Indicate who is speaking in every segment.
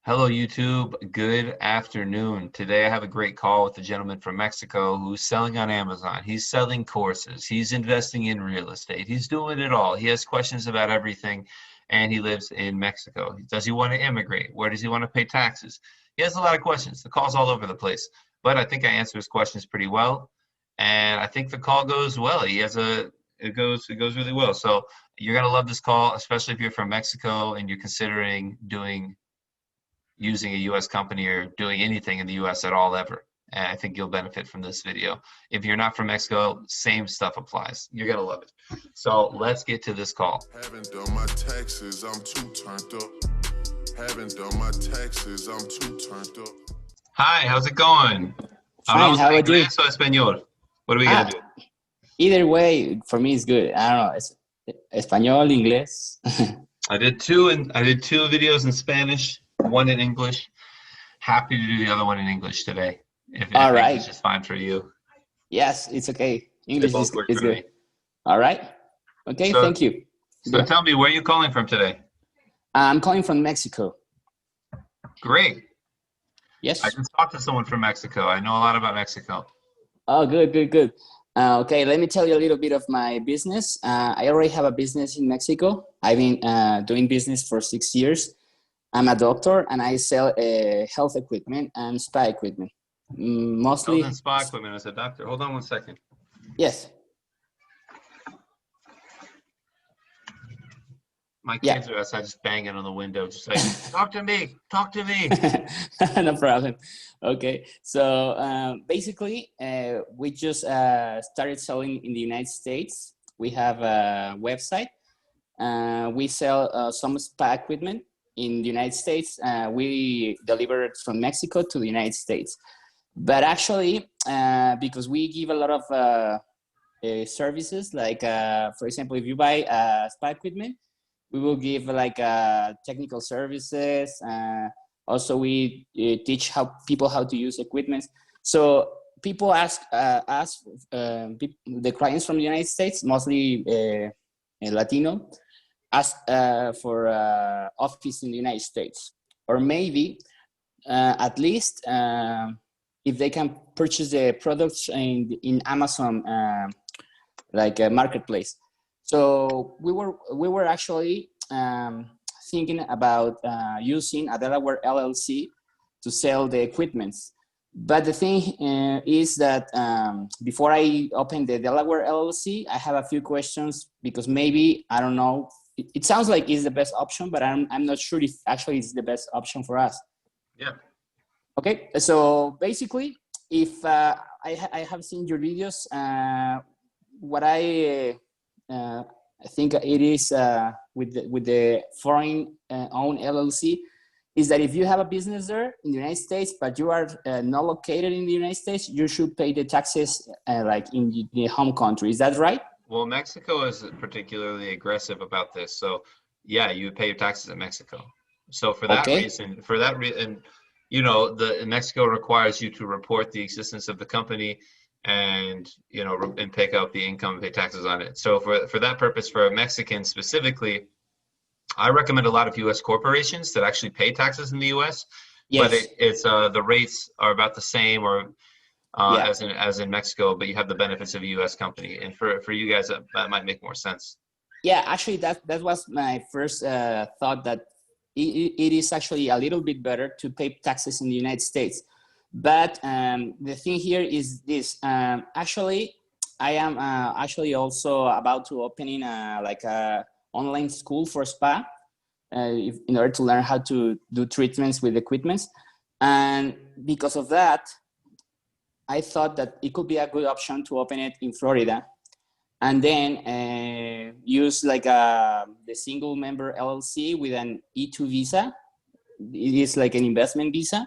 Speaker 1: Hello, YouTube. Good afternoon. Today I have a great call with a gentleman from Mexico who's selling on Amazon. He's selling courses. He's investing in real estate. He's doing it all. He has questions about everything, and he lives in Mexico. Does he want to immigrate? Where does he want to pay taxes? He has a lot of questions. The call's all over the place, but I think I answer his questions pretty well, and I think the call goes well. It goes really well. So you're gonna love this call, especially if you're from Mexico and you're considering using a U.S. company or doing anything in the U.S. at all ever. And I think you'll benefit from this video. If you're not from Mexico, same stuff applies. You're going to love it. So let's get to this call.
Speaker 2: Haven't done my taxes, I'm too turned up. Haven't done my taxes, I'm too turned up.
Speaker 1: Hi, how's it going?
Speaker 3: Fine, how about you?
Speaker 1: Inglés o español? What are we going to do?
Speaker 3: Either way, for me, it's good. I don't know. It's español, inglés.
Speaker 1: I did two videos in Spanish, one in English. Happy to do the other one in English today. If English is fine for you.
Speaker 3: Yes, it's okay. English is good.
Speaker 1: Me.
Speaker 3: All right. Okay, thank you.
Speaker 1: So tell me, where are you calling from today?
Speaker 3: I'm calling from Mexico.
Speaker 1: Great.
Speaker 3: Yes.
Speaker 1: I just talked to someone from Mexico. I know a lot about Mexico.
Speaker 3: Oh, good. Okay, let me tell you a little bit of my business. I already have a business in Mexico. I've been doing business for 6 years. I'm a doctor and I sell health equipment and spa equipment. Mostly
Speaker 1: health and spa equipment as a doctor. Hold on one second.
Speaker 3: Yes.
Speaker 1: My kids are outside just banging on the window, just like, talk to me.
Speaker 3: No problem. Okay, so basically, we just started selling in the United States. We have a website. We sell some spa equipment in the United States. We deliver it from Mexico to the United States. But actually, because we give a lot of services, like, for example, if you buy spa equipment, we will give like technical services. Also, we teach people how to use equipment. So people ask us, the clients from the United States, mostly Latino, ask for office in the United States, or maybe at least if they can purchase the products in Amazon, like a marketplace. So we were actually thinking about using a Delaware LLC to sell the equipments. But the thing is that before I open the Delaware LLC, I have a few questions because maybe, I don't know, it sounds like it's the best option, but I'm not sure if actually it's the best option for us.
Speaker 1: Yeah.
Speaker 3: Okay, so basically, if I have seen your videos, what I think it is with the foreign owned LLC is that if you have a business there in the United States, but you are not located in the United States, you should pay the taxes like in the home country. Is that right?
Speaker 1: Well, Mexico is particularly aggressive about this. So yeah, you pay your taxes in Mexico. So for that reason, you know, Mexico requires you to report the existence of the company and, you know, and pick up the income and pay taxes on it. So for that purpose, for Mexicans specifically, I recommend a lot of U.S. corporations that actually pay taxes in the U.S.
Speaker 3: Yes.
Speaker 1: But it's the rates are about the same or as in Mexico, but you have the benefits of a U.S. company. And for you guys, that might make more sense.
Speaker 3: Yeah, actually, that was my first thought, that it is actually a little bit better to pay taxes in the United States. But the thing here is this. Actually, I am actually also about to opening like a online school for spa in order to learn how to do treatments with equipment. And because of that, I thought that it could be a good option to open it in Florida and then use like the single member LLC with an E2 visa. It is like an investment visa.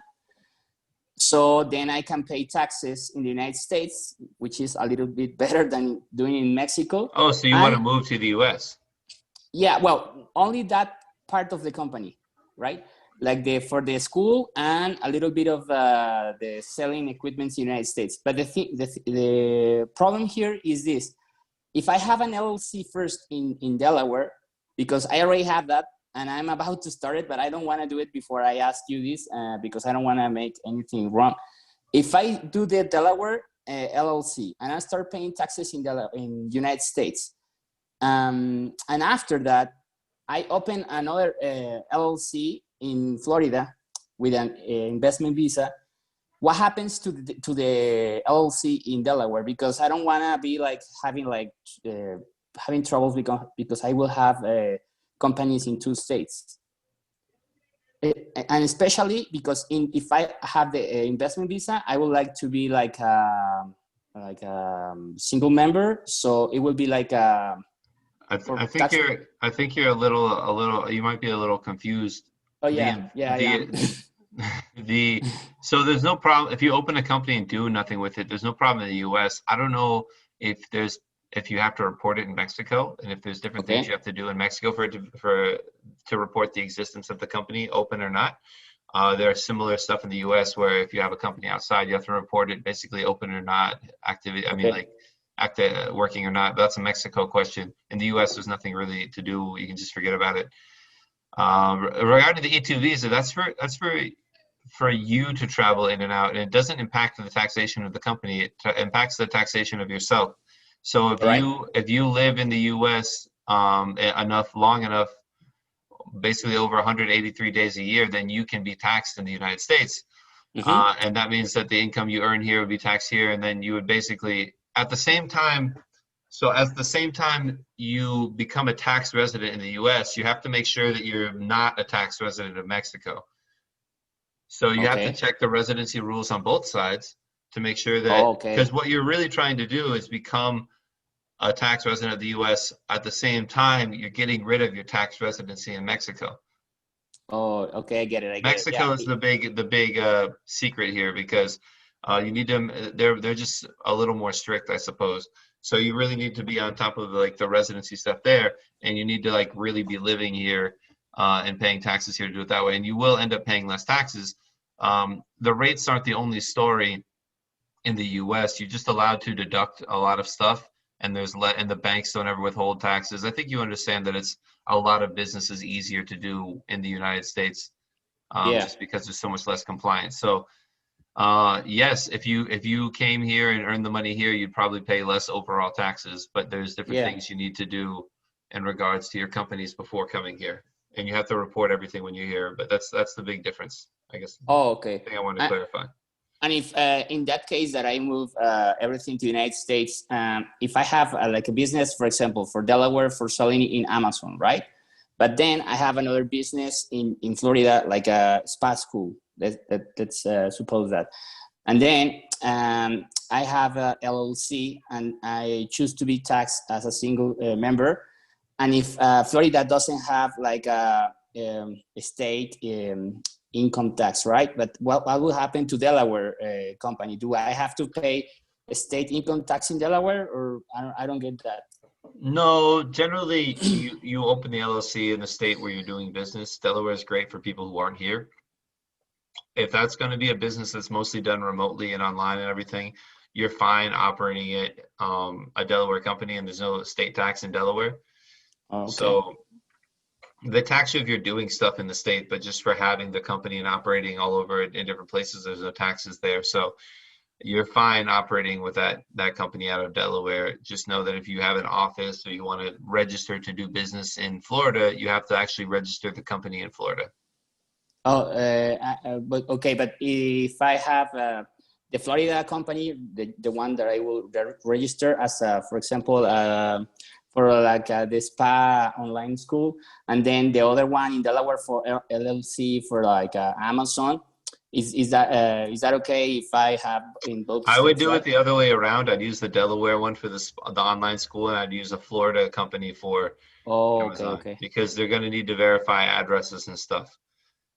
Speaker 3: So then I can pay taxes in the United States, which is a little bit better than doing in Mexico.
Speaker 1: Oh, so you want to move to the U.S.?
Speaker 3: Yeah, well, only that part of the company, right? Like for the school and a little bit of the selling equipment in the United States. But the problem here is this. If I have an LLC first in Delaware, because I already have that, and I'm about to start it, but I don't want to do it before I ask you this because I don't want to make anything wrong. If I do the Delaware LLC and I start paying taxes in United States, and after that, I open another LLC in Florida with an investment visa, what happens to the LLC in Delaware? Because I don't want to be like having troubles because I will have companies in 2 states. And especially because if I have the investment visa, I would like to be like a single member. So it will be like
Speaker 1: I think you're a little. You might be a little confused.
Speaker 3: Oh yeah,
Speaker 1: So there's no problem if you open a company and do nothing with it. There's no problem in the U.S. I don't know if you have to report it in Mexico, and if there's different things you have to do in Mexico to report the existence of the company, open or not. There are similar stuff in the U.S. where if you have a company outside, you have to report it basically open or not, activity. I mean, like active, working or not. But that's a Mexico question. In the U.S., there's nothing really to do. You can just forget about it. Regarding the E2 visa, that's for you to travel in and out, and it doesn't impact the taxation of the company. It impacts the taxation of yourself. So if you live in the U.S. long enough, basically over 183 days a year, then you can be taxed in the United States. And that means that the income you earn here would be taxed here, and then you would basically at the same time. So at the same time you become a tax resident in the U.S., you have to make sure that you're not a tax resident of Mexico. So you have to check the residency rules on both sides to make sure that, because what you're really trying to do is become a tax resident of the U.S. At the same time, you're getting rid of your tax residency in Mexico.
Speaker 3: Oh, okay, I get it.
Speaker 1: Mexico is the big secret here, because you need them. They're just a little more strict, I suppose. So you really need to be on top of like the residency stuff there, and you need to like really be living here and paying taxes here to do it that way. And you will end up paying less taxes. The rates aren't the only story in the U.S. You're just allowed to deduct a lot of stuff, and and the banks don't ever withhold taxes. I think you understand that it's a lot of businesses easier to do in the United States, just because there's so much less compliance. So yes, if you came here and earned the money here, you'd probably pay less overall taxes, but there's different things you need to do in regards to your companies before coming here, and you have to report everything when you're here. But that's the big difference, I guess.
Speaker 3: Oh, okay.
Speaker 1: Thing I wanted to clarify.
Speaker 3: And if in that case that I move everything to the United States, if I have like a business, for example, for Delaware for selling in Amazon, right? But then I have another business in Florida, like a spa school. Let's suppose that. And then I have a LLC, and I choose to be taxed as a single member. And if Florida doesn't have like a state income tax, right? But what will happen to Delaware company? Do I have to pay a state income tax in Delaware, or I don't get that?
Speaker 1: No, generally you open the LLC in the state where you're doing business. Delaware is great for people who aren't here. If that's going to be a business that's mostly done remotely and online and everything, you're fine operating it a Delaware company, and there's no state tax in Delaware. Okay. So they tax you if you're doing stuff in the state, but just for having the company and operating all over in different places, there's no taxes there. So you're fine operating with that company out of Delaware. Just know that if you have an office or you want to register to do business in Florida, you have to actually register the company in Florida.
Speaker 3: Oh, but if I have the Florida company, the one that I will register as, for example, for like the spa online school, and then the other one in Delaware for LLC for like Amazon. Is that okay if I have in both states?
Speaker 1: I would do it the other way around. I'd use the Delaware one for the online school, and I'd use a Florida company for Amazon, okay. Because they're going to need to verify addresses and stuff,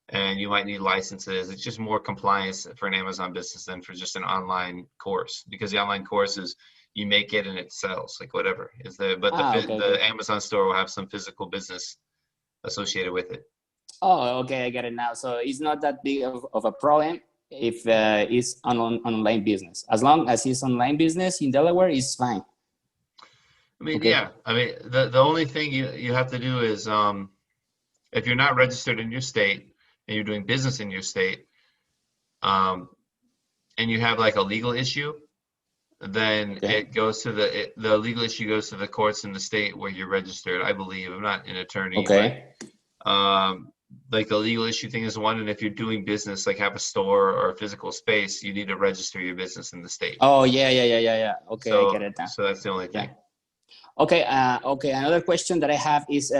Speaker 1: and you might need licenses. It's just more compliance for an Amazon business than for just an online course, because the online course is you make it and it sells, like whatever is there. But the Amazon store will have some physical business associated with it.
Speaker 3: Oh, okay, I get it now. So it's not that big of a problem if it's an online business. As long as it's online business in Delaware, it's fine.
Speaker 1: I mean, yeah. I mean, the only thing you have to do is If you're not registered in your state and you're doing business in your state, and you have like a legal issue, then
Speaker 3: Okay.
Speaker 1: it goes to the legal issue goes to the courts in the state where you're registered, I believe. I'm not an attorney, but
Speaker 3: Okay.
Speaker 1: like the legal issue thing is one, and if you're doing business, like have a store or a physical space, you need to register your business in the state.
Speaker 3: Oh, yeah. Okay, I get it now.
Speaker 1: So that's the only
Speaker 3: Yeah.
Speaker 1: thing.
Speaker 3: Okay. Okay. Another question that I have is,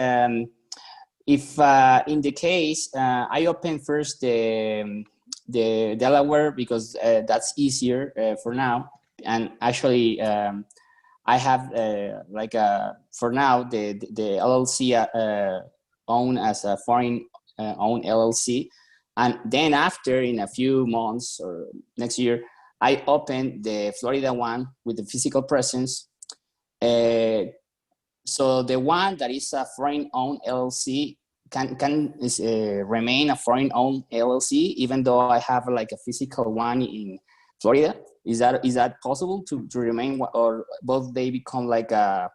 Speaker 3: if in the case I open first the Delaware, because that's easier for now, and actually I have like for now the LLC owned as a foreign owned LLC, and then after in a few months or next year I open the Florida one with the physical presence. So the one that is a foreign owned LLC can remain a foreign owned LLC even though I have like a physical one in Florida. Is that possible to remain, or both they become like a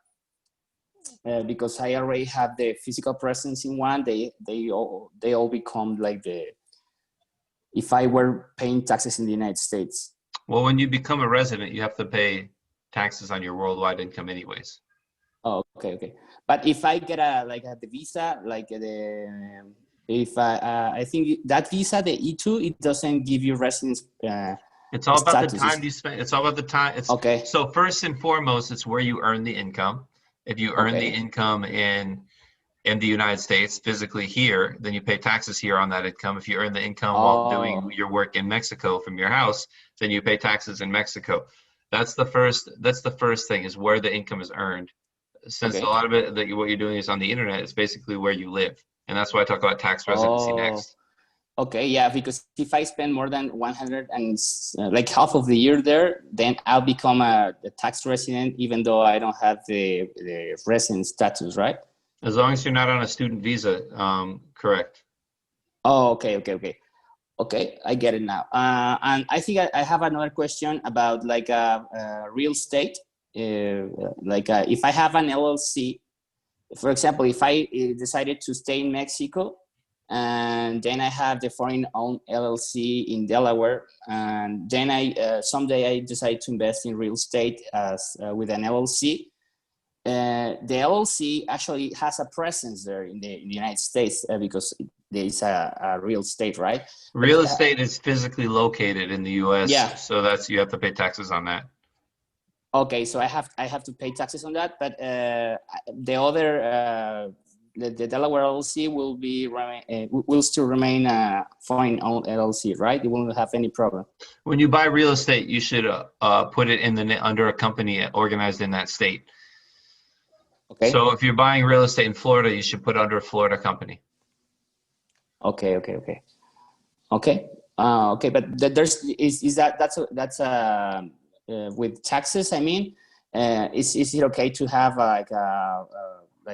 Speaker 3: because I already have the physical presence in one, they all become like the, if I were paying taxes in the United States.
Speaker 1: Well, when you become a resident, you have to pay taxes on your worldwide income anyways.
Speaker 3: Oh, okay. But if I get the visa, like if I think that visa, the E2, it doesn't give you residence.
Speaker 1: It's all about
Speaker 3: status.
Speaker 1: the time you spend. It's all about the time. It's
Speaker 3: Okay.
Speaker 1: So first and foremost, it's where you earn the income. If you earn the income in the United States physically here, then you pay taxes here on that income. If you earn the income while doing your work in Mexico from your house, then you pay taxes in Mexico. That's the first thing, is where the income is earned. Since a lot of it that what you're doing is on the internet, it's basically where you live. And that's why I talk about tax residency next.
Speaker 3: Okay, yeah, because if I spend more than 100 and like half of the year there, then I'll become a tax resident, even though I don't have the resident status, right?
Speaker 1: As long as you're not on a student visa, correct.
Speaker 3: Oh, okay. Okay, I get it now. And I think I have another question about like real estate. If I have an LLC, for example, if I decided to stay in Mexico, and then I have the foreign-owned LLC in Delaware, and then someday I decide to invest in real estate as with an LLC. The LLC actually has a presence there in the United States because there is a real estate, right?
Speaker 1: Real estate is physically located in the U.S.
Speaker 3: Yeah.
Speaker 1: So you have to pay taxes on that.
Speaker 3: Okay, so I have to pay taxes on that, but the other the Delaware LLC will still remain a foreign-owned LLC, right? It won't have any problem.
Speaker 1: When you buy real estate, you should put it under a company organized in that state. Okay. So if you're buying real estate in Florida, you should put it under a Florida company.
Speaker 3: Okay. But that's with taxes. I mean, is it okay to have like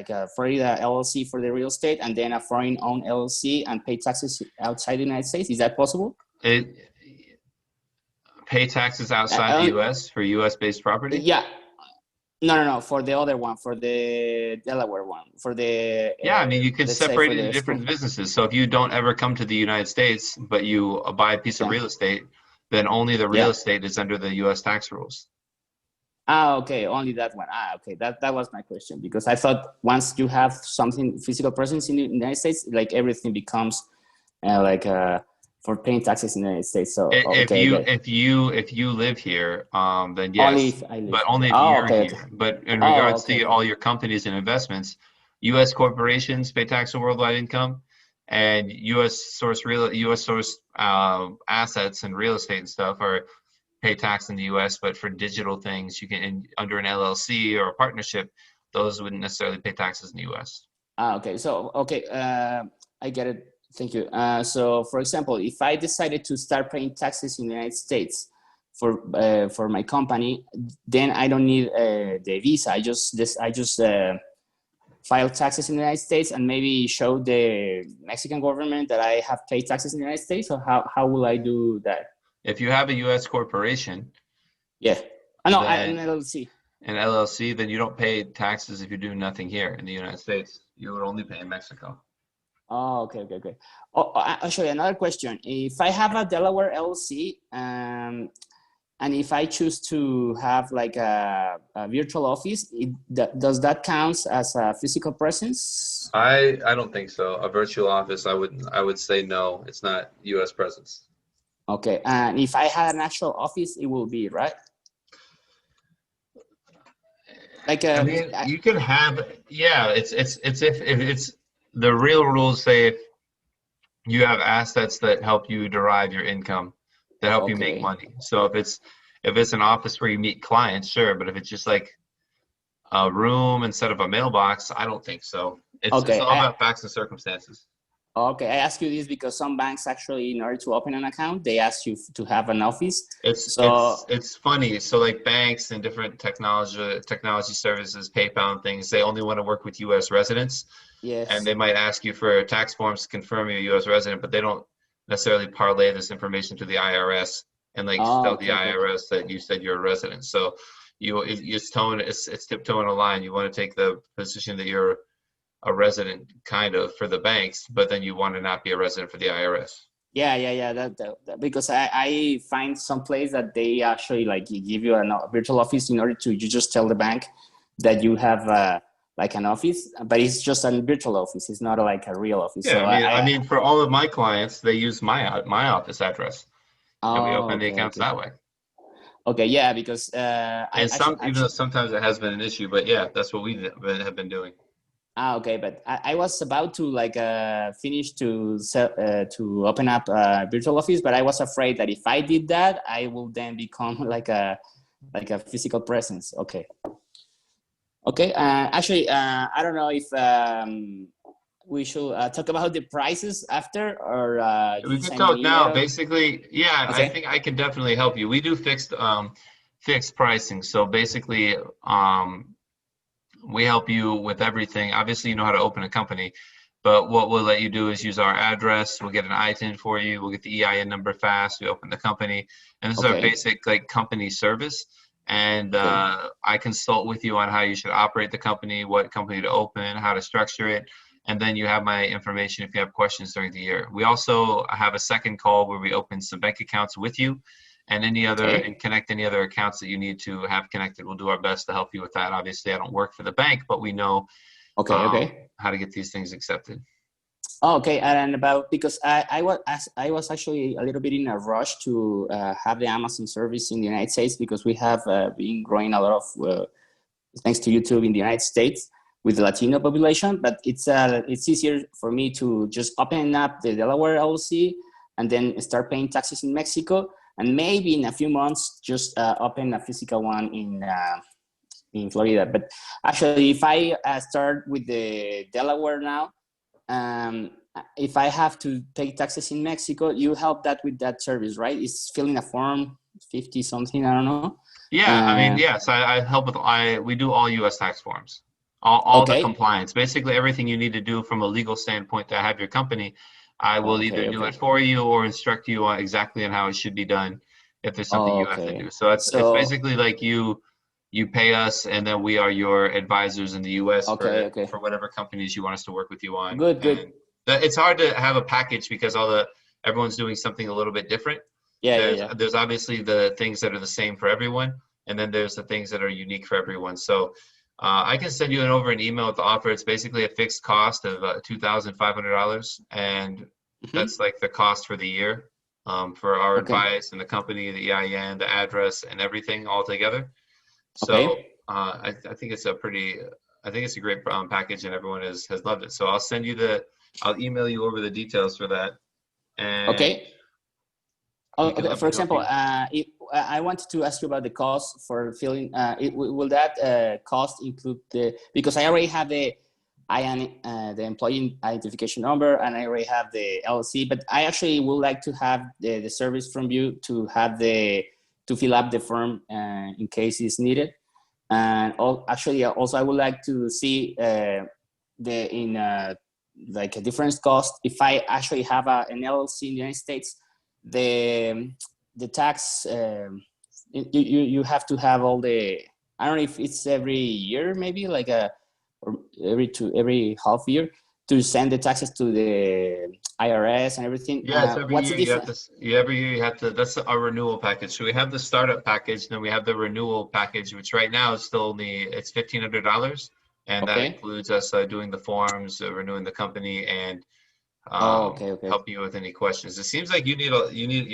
Speaker 3: a Florida LLC for the real estate and then a foreign-owned LLC and pay taxes outside the United States? Is that possible?
Speaker 1: Pay taxes outside the U.S. for U.S.-based property?
Speaker 3: Yeah. No. For the other one, for the Delaware one, for the
Speaker 1: I mean, you can separate it into different businesses. So if you don't ever come to the United States, but you buy a piece of real estate, then only the real estate is under the U.S. tax rules.
Speaker 3: Okay, only that one. Okay, that was my question, because I thought once you have something physical presence in the United States, like everything becomes for paying taxes in the United States. So
Speaker 1: if you live here, then yes,
Speaker 3: only if I live.
Speaker 1: But only if you're here. But in regards to all your companies and investments, U.S. corporations pay tax on worldwide income, and U.S. source assets and real estate and stuff pay tax in the U.S. But for digital things, you can under an LLC or a partnership, those wouldn't necessarily pay taxes in the U.S.
Speaker 3: Okay. So I get it. Thank you. So, for example, if I decided to start paying taxes in the United States for my company, then I don't need the visa. I just file taxes in the United States and maybe show the Mexican government that I have paid taxes in the United States. Or how will I do that?
Speaker 1: If you have a U.S. corporation,
Speaker 3: an LLC.
Speaker 1: An LLC, then you don't pay taxes if you're doing nothing here in the United States. You would only pay in Mexico.
Speaker 3: Oh, okay, okay, okay. Oh, actually, another question. If I have a Delaware LLC, and if I choose to have like a virtual office, does that count as a physical presence?
Speaker 1: I don't think so. A virtual office, I would say no. It's not U.S. presence.
Speaker 3: Okay, and if I had an actual office, it will be, right? Like
Speaker 1: I mean, you can have, yeah. It's if it's the real rules say if you have assets that help you derive your income, that help you make
Speaker 3: okay,
Speaker 1: money. So if it's an office where you meet clients, sure. But if it's just like a room instead of a mailbox, I don't think so. It's
Speaker 3: okay.
Speaker 1: all about facts and circumstances.
Speaker 3: Okay, I ask you this because some banks actually, in order to open an account, they ask you to have an office. So
Speaker 1: It's funny. So like banks and different technology services, PayPal and things, they only want to work with U.S. residents, and
Speaker 3: yes.
Speaker 1: they might ask you for tax forms to confirm you're a U.S. resident, but they don't necessarily parlay this information to the IRS and like
Speaker 3: Oh,
Speaker 1: tell the
Speaker 3: okay, okay, okay.
Speaker 1: IRS that you said you're a resident. So it's tiptoeing a line. You want to take the position that you're a resident kind of for the banks, but then you want to not be a resident for the IRS.
Speaker 3: Yeah, yeah, yeah. Because I find some place that they actually like give you a virtual office in order to you just tell the bank that you have like an office, but it's just a virtual office. It's not like a real office.
Speaker 1: Yeah,
Speaker 3: So
Speaker 1: I mean, for all of my clients, they use my office address, and we
Speaker 3: oh,
Speaker 1: open the
Speaker 3: okay,
Speaker 1: accounts
Speaker 3: okay,
Speaker 1: that way.
Speaker 3: okay. Yeah, because
Speaker 1: And
Speaker 3: I should
Speaker 1: even though
Speaker 3: actually.
Speaker 1: sometimes it has been an issue, but yeah, that's what have been doing.
Speaker 3: Ah, okay, but I was about to like finish to open up a virtual office, but I was afraid that if I did that, I will then become like a physical presence. Okay, okay. Actually, I don't know if we should talk about the prices after, or you
Speaker 1: We
Speaker 3: just
Speaker 1: could
Speaker 3: send me an
Speaker 1: talk now.
Speaker 3: email.
Speaker 1: Basically, yeah, I
Speaker 3: Okay,
Speaker 1: think I can definitely help you. We do fixed pricing. So basically, we help you with everything. Obviously, you know how to open a company, but what we'll let you do is use our address. We'll get an ITIN for you. We'll get the EIN number fast. We open the company, and this is our
Speaker 3: okay,
Speaker 1: basic like company service. And
Speaker 3: okay,
Speaker 1: I consult with you on how you should operate the company, what company to open, how to structure it, and then you have my information if you have questions during the year. We also have a second call where we open some bank accounts with you and
Speaker 3: okay,
Speaker 1: connect any other accounts that you need to have connected. We'll do our best to help you with that. Obviously, I don't work for the bank, but we know
Speaker 3: okay, okay.
Speaker 1: how to get these things accepted.
Speaker 3: Oh, okay, and about because I was actually a little bit in a rush to have the Amazon service in the United States because we have been growing a lot of thanks to YouTube in the United States with the Latino population. But it's easier for me to just open up the Delaware LLC and then start paying taxes in Mexico, and maybe in a few months just open a physical one in Florida. But actually, if I start with the Delaware now, um, if I have to pay taxes in Mexico, you help that with that service, right? It's filling a form, 50 something, I don't know.
Speaker 1: Yeah, I mean, yes, I help with we do all U.S. tax forms, all the
Speaker 3: Okay.
Speaker 1: compliance, basically everything you need to do from a legal standpoint to have your company. I will either
Speaker 3: Okay.
Speaker 1: do it
Speaker 3: Okay.
Speaker 1: for you or instruct you on exactly on how it should be done if there's something you have to
Speaker 3: Okay.
Speaker 1: do. So it's
Speaker 3: So,
Speaker 1: basically like you pay us and then we are your advisors in the US
Speaker 3: okay. Okay.
Speaker 1: for whatever companies you want us to work with you on.
Speaker 3: Good. Good.
Speaker 1: And it's hard to have a package because everyone's doing something a little bit different.
Speaker 3: Yeah. Yeah. Yeah.
Speaker 1: There's obviously the things that are the same for everyone, and then there's the things that are unique for everyone. So I can send you over an email with the offer. It's basically a fixed cost of $2,500, and
Speaker 3: Mm-hmm.
Speaker 1: that's like the cost for the year for our
Speaker 3: Okay.
Speaker 1: advice and the company, the EIN, the address, and everything all together. So
Speaker 3: Okay.
Speaker 1: I think it's I think it's a great package, and everyone has loved it. So I'll email you over the details for that, and
Speaker 3: Okay.
Speaker 1: you can
Speaker 3: Okay.
Speaker 1: let
Speaker 3: For
Speaker 1: me know if
Speaker 3: example,
Speaker 1: you.
Speaker 3: I wanted to ask you about the cost for filling. Will that cost include the, because I already have the IN, the employee identification number, and I already have the LLC, but I actually would like to have the service from you to have to fill up the form in case it's needed. And actually, also I would like to see the in like a difference cost if I actually have an LLC in the United States. The tax you have to have all the, I don't know if it's every year maybe like a, or every half year to send the taxes to the IRS and everything.
Speaker 1: Yes, every
Speaker 3: What's the
Speaker 1: year you have
Speaker 3: difference?
Speaker 1: to, every year you have to, that's our renewal package. So we have the startup package, then we have the renewal package, which right now is still only, it's $1,500. And that
Speaker 3: Okay.
Speaker 1: includes us doing the forms, renewing the company, and
Speaker 3: Oh, okay, okay.
Speaker 1: helping you with any questions. It seems like you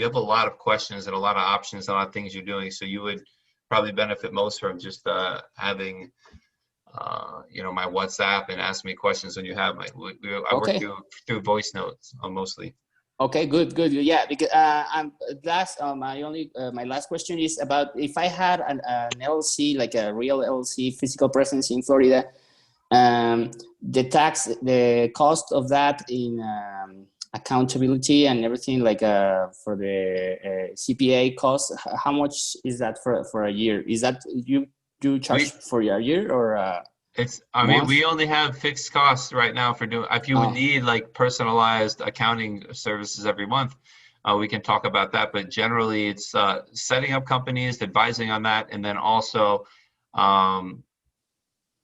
Speaker 1: have a lot of questions and a lot of options, a lot of things you're doing. So you would probably benefit most from just having my WhatsApp and ask me questions when you have my. I work
Speaker 3: Okay.
Speaker 1: through voice notes mostly.
Speaker 3: Okay, good, good. Yeah, because my last question is about if I had an LLC, like a real LLC, physical presence in Florida, the cost of that in accountability and everything, like for the CPA cost, how much is that for a year? Is that you charge
Speaker 1: We
Speaker 3: for a year or a
Speaker 1: I mean,
Speaker 3: month?
Speaker 1: we only have fixed costs right now for doing. If you would
Speaker 3: Oh,
Speaker 1: need like personalized accounting services every month, we can talk about that. But generally, it's setting up companies, advising on that, and then also um,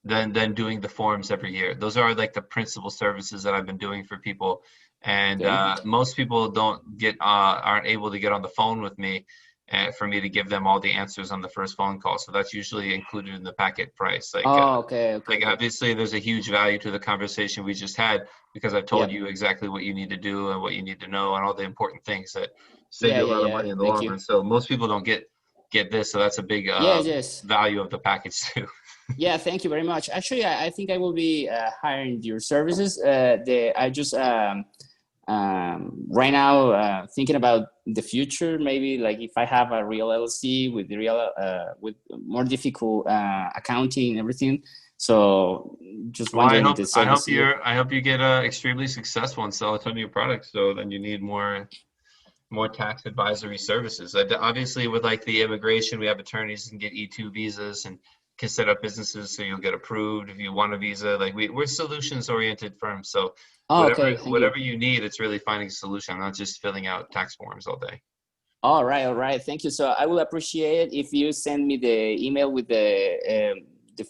Speaker 1: then doing the forms every year. Those are like the principal services that I've been doing for people. And
Speaker 3: okay.
Speaker 1: most people aren't able to get on the phone with me for me to give them all the answers on the first phone call. So that's usually included in the packet price.
Speaker 3: Oh, okay, okay,
Speaker 1: Like
Speaker 3: okay.
Speaker 1: obviously there's a huge value to the conversation we just had because I've told
Speaker 3: Yep.
Speaker 1: you exactly what you need to do and what you need to know and all the important things that save
Speaker 3: Yeah,
Speaker 1: you a
Speaker 3: yeah,
Speaker 1: lot of
Speaker 3: yeah.
Speaker 1: money in the
Speaker 3: Thank
Speaker 1: long
Speaker 3: you.
Speaker 1: run. So most people don't get this. So that's a big
Speaker 3: Yes, yes.
Speaker 1: value of the package too.
Speaker 3: Yeah, thank you very much. Actually, I think I will be hiring your services. I just right now thinking about the future. Maybe like if I have a real LLC with the real with more difficult accounting and everything. So just
Speaker 1: Well,
Speaker 3: wondering if the service you.
Speaker 1: I hope you get extremely successful and sell a ton of your products. So then you need more tax advisory services. Obviously, with like the immigration, we have attorneys who can get E-2 visas and can set up businesses so you'll get approved if you want a visa. Like we're solutions oriented firm. So
Speaker 3: Oh, okay. Thank you.
Speaker 1: whatever you need, it's really finding a solution, not just filling out tax forms all day.
Speaker 3: All right, all right. Thank you. So I will appreciate it if you send me the email with the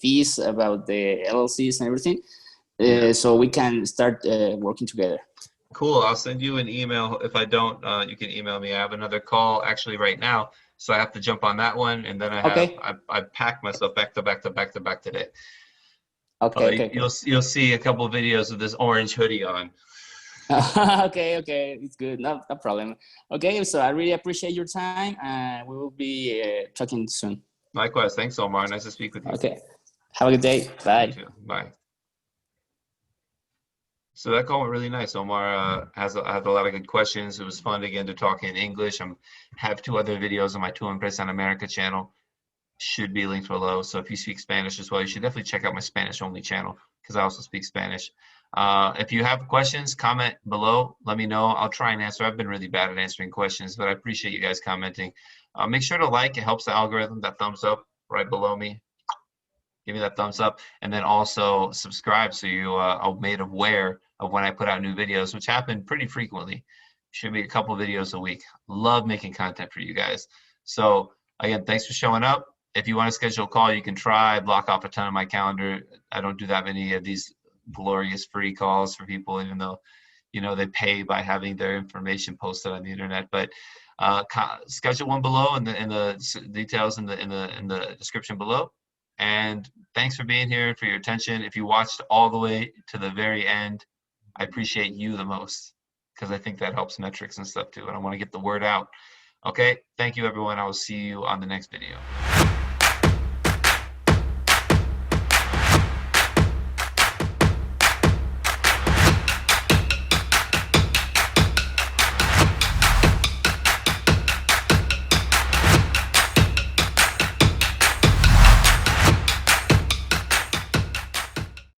Speaker 3: fees about the LLCs and everything,
Speaker 1: Yeah.
Speaker 3: so we can start working together.
Speaker 1: Cool. I'll send you an email. If I don't, you can email me. I have another call actually right now, so I have to jump on that one, and then
Speaker 3: Okay.
Speaker 1: I packed myself back to back to back to back today.
Speaker 3: Okay. Okay. Okay.
Speaker 1: You'll see a couple of videos of this orange hoodie on.
Speaker 3: Okay. Okay. It's good. No problem. Okay. So I really appreciate your time, and we will be talking soon.
Speaker 1: Likewise. Thanks, Omar. Nice to speak with you.
Speaker 3: Okay. Have a good day.
Speaker 1: You
Speaker 3: Bye.
Speaker 1: too. Bye. So that call went really nice. Omar had a lot of good questions. It was fun again to talk in English. I have 2 other videos on my Tu Empresa en America channel. Should be linked below. So if you speak Spanish as well, you should definitely check out my Spanish only channel because I also speak Spanish. If you have questions, comment below. Let me know. I'll try and answer. I've been really bad at answering questions, but I appreciate you guys commenting. Make sure to like. It helps the algorithm. That thumbs up right below me. Give me that thumbs up. And then also subscribe so you are made aware of when I put out new videos, which happen pretty frequently. Should be a couple videos a week. Love making content for you guys. So again, thanks for showing up. If you want to schedule a call, you can try. Block off a ton of my calendar. I don't do that many of these glorious free calls for people, even though they pay by having their information posted on the internet. But schedule one below in the details in the description below. And thanks for being here, for your attention. If you watched all the way to the very end, I appreciate you the most because I think that helps metrics and stuff too. And I want to get the word out. Okay, thank you everyone. I will see you on the next video.